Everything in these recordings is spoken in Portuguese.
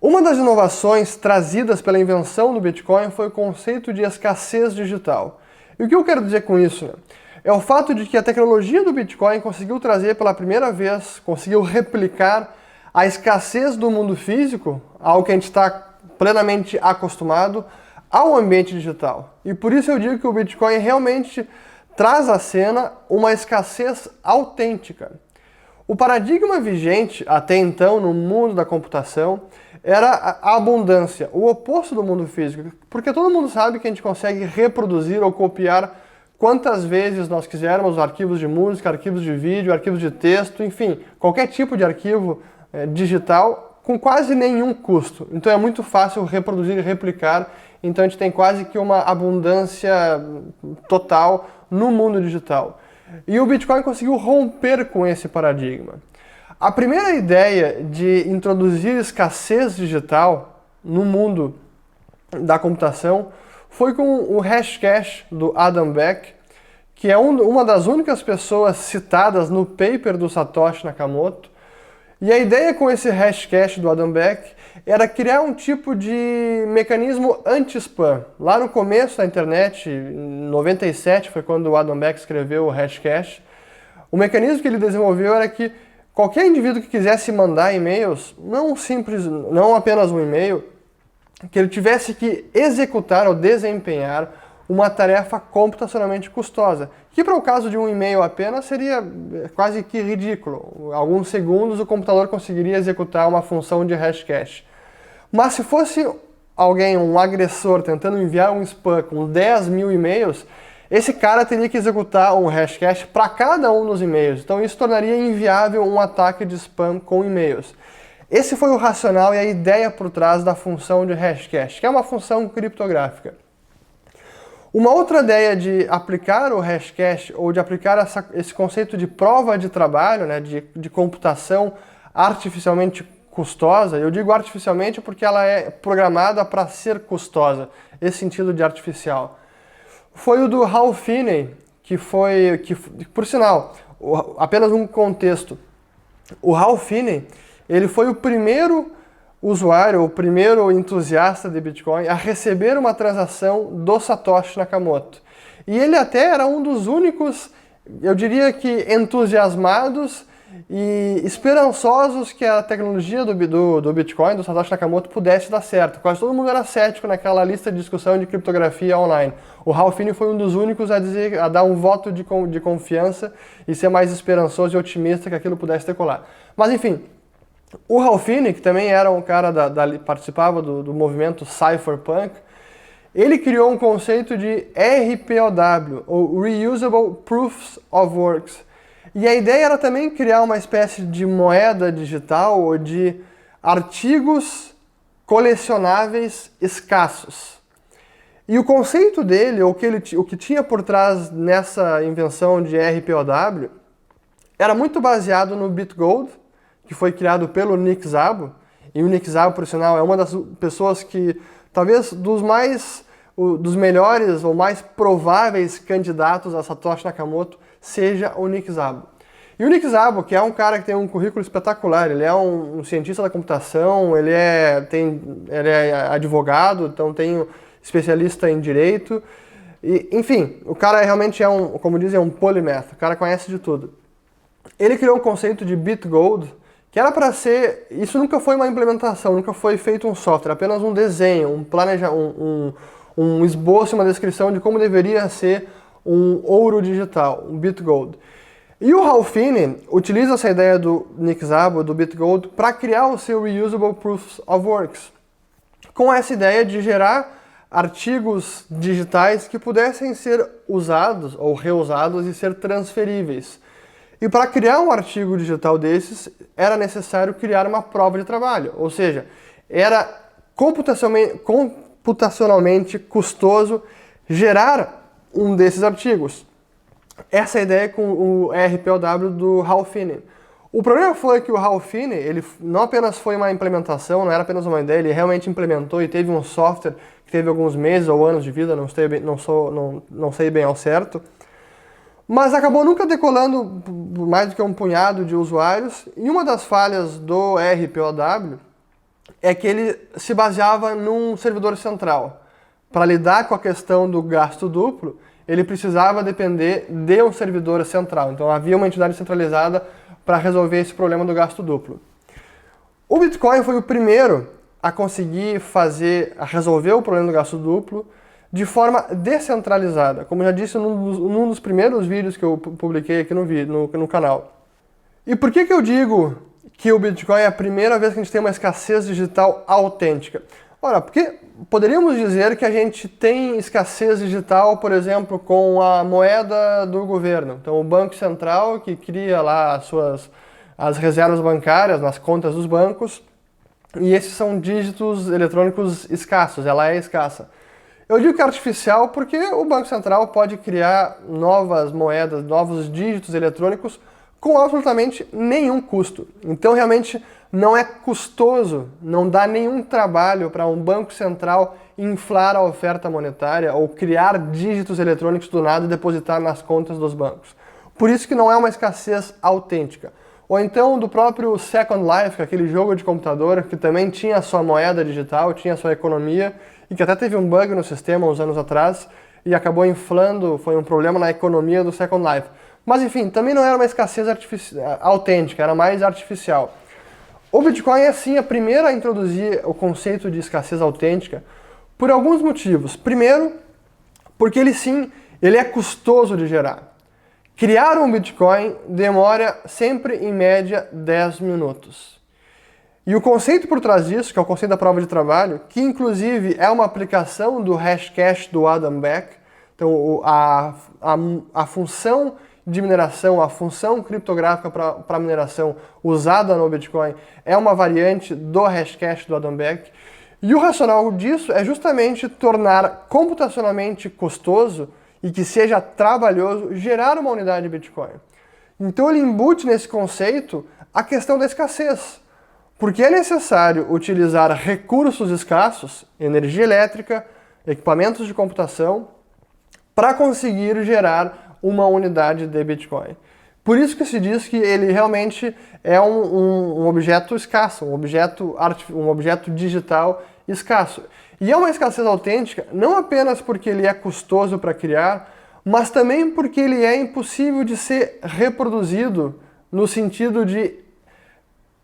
Uma das inovações trazidas pela invenção do Bitcoin foi o conceito de escassez digital. E o que eu quero dizer com isso, né? É o fato de que a tecnologia do Bitcoin conseguiu trazer pela primeira vez, conseguiu replicar a escassez do mundo físico, algo que a gente está plenamente acostumado, ao ambiente digital. E por isso eu digo que o Bitcoin realmente traz à cena uma escassez autêntica. O paradigma vigente até então no mundo da computação era a abundância, o oposto do mundo físico, porque todo mundo sabe que a gente consegue reproduzir ou copiar quantas vezes nós quisermos arquivos de música, arquivos de vídeo, arquivos de texto, enfim, qualquer tipo de arquivo digital com quase nenhum custo. Então é muito fácil reproduzir e replicar, então a gente tem quase que uma abundância total no mundo digital. E o Bitcoin conseguiu romper com esse paradigma. A primeira ideia de introduzir escassez digital no mundo da computação foi com o Hashcash do Adam Back, que é uma das únicas pessoas citadas no paper do Satoshi Nakamoto. E a ideia com esse Hashcash do Adam Back era criar um tipo de mecanismo anti-spam. Lá no começo da internet, em 97, foi quando o Adam Back escreveu o Hashcash, o mecanismo que ele desenvolveu era que qualquer indivíduo que quisesse mandar e-mails, não apenas um e-mail, que ele tivesse que executar ou desempenhar uma tarefa computacionalmente custosa, que para o caso de um e-mail apenas seria quase que ridículo. Alguns segundos o computador conseguiria executar uma função de hashcash. Mas se fosse alguém, um agressor, tentando enviar um spam com 10 mil e-mails, esse cara teria que executar um hashcash para cada um dos e-mails. Então isso tornaria inviável um ataque de spam com e-mails. Esse foi o racional e a ideia por trás da função de hashcash, que é uma função criptográfica. Uma outra ideia de aplicar o hashcash, ou de aplicar esse conceito de prova de trabalho, né, de computação artificialmente custosa, eu digo artificialmente porque ela é programada para ser custosa, esse sentido de artificial, foi o do Hal Finney, que por sinal, apenas um contexto, o Hal Finney, ele foi o primeiro usuário, o primeiro entusiasta de Bitcoin a receber uma transação do Satoshi Nakamoto. E ele até era um dos únicos, eu diria que entusiasmados e esperançosos que a tecnologia do Bitcoin, do Satoshi Nakamoto, pudesse dar certo. Quase todo mundo era cético naquela lista de discussão de criptografia online. O Hal Finney foi um dos únicos a dar um voto de confiança e ser mais esperançoso e otimista que aquilo pudesse decolar. Mas enfim, o Hal Finney, que também era um cara participava do movimento Cypherpunk, ele criou um conceito de RPOW, ou Reusable Proofs of Works. E a ideia era também criar uma espécie de moeda digital ou de artigos colecionáveis escassos. E o conceito dele, o que tinha por trás nessa invenção de RPOW, era muito baseado no BitGold, que foi criado pelo Nick Szabo, e o Nick Szabo, por sinal, é uma das pessoas que, talvez dos melhores ou mais prováveis candidatos a Satoshi Nakamoto, seja o Nick Szabo. E o Nick Szabo, que é um cara que tem um currículo espetacular, ele é um cientista da computação, ele é advogado, então tem especialista em direito, e, enfim, o cara realmente como dizem, um polymath, o cara conhece de tudo. Ele criou um conceito de BitGold, que era para ser, isso nunca foi uma implementação, nunca foi feito um software, apenas um desenho, um esboço, uma descrição de como deveria ser um ouro digital, um BitGold. E o Hal Finney utiliza essa ideia do Nick Szabo, do BitGold, para criar o seu Reusable Proofs of Works, com essa ideia de gerar artigos digitais que pudessem ser usados ou reusados e ser transferíveis. E para criar um artigo digital desses, era necessário criar uma prova de trabalho, ou seja, era computacionalmente custoso gerar um desses artigos. Essa é a ideia com o RPOW do Hal Finney. O problema foi que o Hal Finney, ele não apenas foi uma implementação, não era apenas uma ideia, ele realmente implementou e teve um software que teve alguns meses ou anos de vida, não sei bem ao certo, mas acabou nunca decolando mais do que um punhado de usuários, e uma das falhas do RPOW é que ele se baseava num servidor central. Para lidar com a questão do gasto duplo, ele precisava depender de um servidor central. Então havia uma entidade centralizada para resolver esse problema do gasto duplo. O Bitcoin foi o primeiro a conseguir resolver o problema do gasto duplo de forma descentralizada, como já disse num dos primeiros vídeos que eu publiquei aqui no canal. E por que eu digo que o Bitcoin é a primeira vez que a gente tem uma escassez digital autêntica? Ora, porque poderíamos dizer que a gente tem escassez digital, por exemplo, com a moeda do governo. Então, o Banco Central, que cria lá as reservas bancárias nas contas dos bancos, e esses são dígitos eletrônicos escassos, ela é escassa. Eu digo que é artificial porque o Banco Central pode criar novas moedas, novos dígitos eletrônicos com absolutamente nenhum custo. Então, realmente, não é custoso, não dá nenhum trabalho para um banco central inflar a oferta monetária ou criar dígitos eletrônicos do nada e depositar nas contas dos bancos. Por isso que não é uma escassez autêntica. Ou então do próprio Second Life, aquele jogo de computador que também tinha a sua moeda digital, tinha a sua economia e que até teve um bug no sistema uns anos atrás e acabou inflando, foi um problema na economia do Second Life. Mas enfim, também não era uma escassez autêntica, era mais artificial. O Bitcoin é sim a primeira a introduzir o conceito de escassez autêntica por alguns motivos. Primeiro, porque ele é custoso de gerar. Criar um Bitcoin demora sempre em média 10 minutos. E o conceito por trás disso, que é o conceito da prova de trabalho, que inclusive é uma aplicação do Hashcash do Adam Back, então a função de mineração, a função criptográfica para mineração usada no Bitcoin é uma variante do Hashcash do Adam Back. E o racional disso é justamente tornar computacionalmente custoso e que seja trabalhoso gerar uma unidade de Bitcoin. Então ele embute nesse conceito a questão da escassez, porque é necessário utilizar recursos escassos, energia elétrica, equipamentos de computação, para conseguir gerar uma unidade de Bitcoin. Por isso que se diz que ele realmente é um objeto escasso, um objeto digital escasso. E é uma escassez autêntica não apenas porque ele é custoso para criar, mas também porque ele é impossível de ser reproduzido no sentido de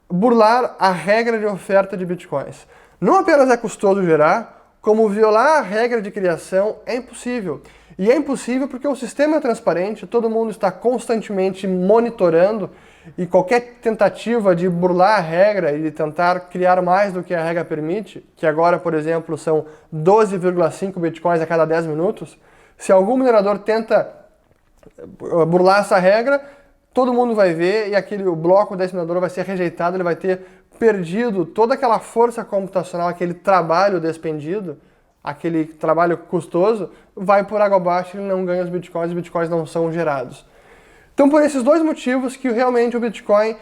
burlar a regra de oferta de bitcoins. Não apenas é custoso gerar, como violar a regra de criação é impossível. E é impossível porque o sistema é transparente, todo mundo está constantemente monitorando e qualquer tentativa de burlar a regra e de tentar criar mais do que a regra permite, que agora, por exemplo, são 12,5 bitcoins a cada 10 minutos, se algum minerador tenta burlar essa regra, todo mundo vai ver e o bloco desse minerador vai ser rejeitado, ele vai ter perdido toda aquela força computacional, aquele trabalho despendido, aquele trabalho custoso, vai por água abaixo, ele não ganha os bitcoins não são gerados. Então, por esses dois motivos que realmente o Bitcoin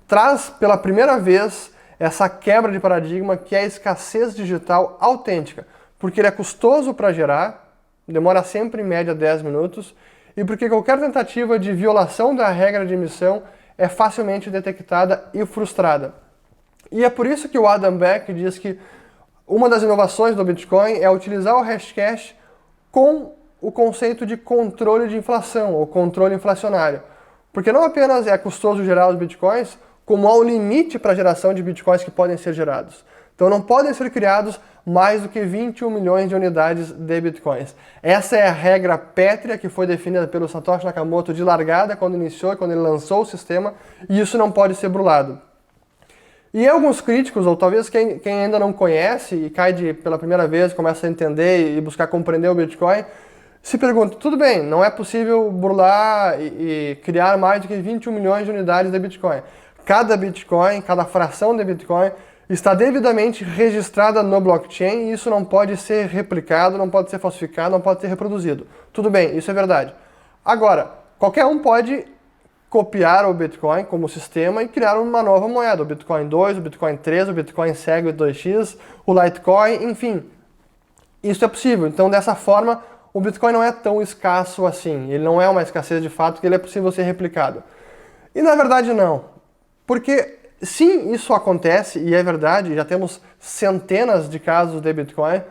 traz pela primeira vez essa quebra de paradigma que é a escassez digital autêntica, porque ele é custoso para gerar, demora sempre em média 10 minutos, e porque qualquer tentativa de violação da regra de emissão é facilmente detectada e frustrada. E é por isso que o Adam Back diz que uma das inovações do Bitcoin é utilizar o Hashcash com o conceito de controle de inflação, ou controle inflacionário. Porque não apenas é custoso gerar os bitcoins, como há um limite para a geração de bitcoins que podem ser gerados. Então não podem ser criados mais do que 21 milhões de unidades de bitcoins. Essa é a regra pétrea que foi definida pelo Satoshi Nakamoto de largada quando iniciou, quando ele lançou o sistema, e isso não pode ser burlado. E alguns críticos, ou talvez quem ainda não conhece e cai pela primeira vez, começa a entender e buscar compreender o Bitcoin, se pergunta, tudo bem, não é possível burlar e criar mais do que 21 milhões de unidades de Bitcoin. Cada Bitcoin, cada fração de Bitcoin está devidamente registrada no blockchain e isso não pode ser replicado, não pode ser falsificado, não pode ser reproduzido. Tudo bem, isso é verdade. Agora, qualquer um pode copiar o Bitcoin como sistema e criar uma nova moeda, o Bitcoin 2, o Bitcoin 3, o Bitcoin Segwit 2x, o Litecoin, enfim. Isso é possível. Então, dessa forma, o Bitcoin não é tão escasso assim. Ele não é uma escassez de fato, que ele é possível ser replicado. E na verdade não. Porque sim, isso acontece, e é verdade, já temos centenas de casos de Bitcoin,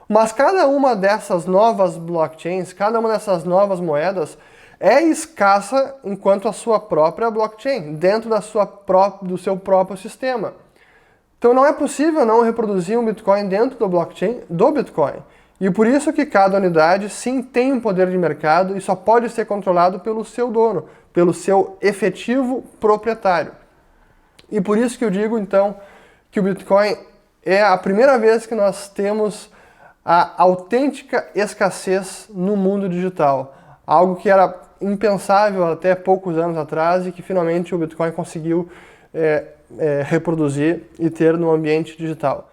mas cada uma dessas novas blockchains, cada uma dessas novas moedas é escassa enquanto a sua própria blockchain, dentro do seu próprio sistema. Então não é possível não reproduzir um Bitcoin dentro do blockchain do Bitcoin. E por isso que cada unidade sim tem um poder de mercado e só pode ser controlado pelo seu dono, pelo seu efetivo proprietário. E por isso que eu digo, então, que o Bitcoin é a primeira vez que nós temos a autêntica escassez no mundo digital. Algo que era impensável até poucos anos atrás e que finalmente o Bitcoin conseguiu reproduzir e ter no ambiente digital.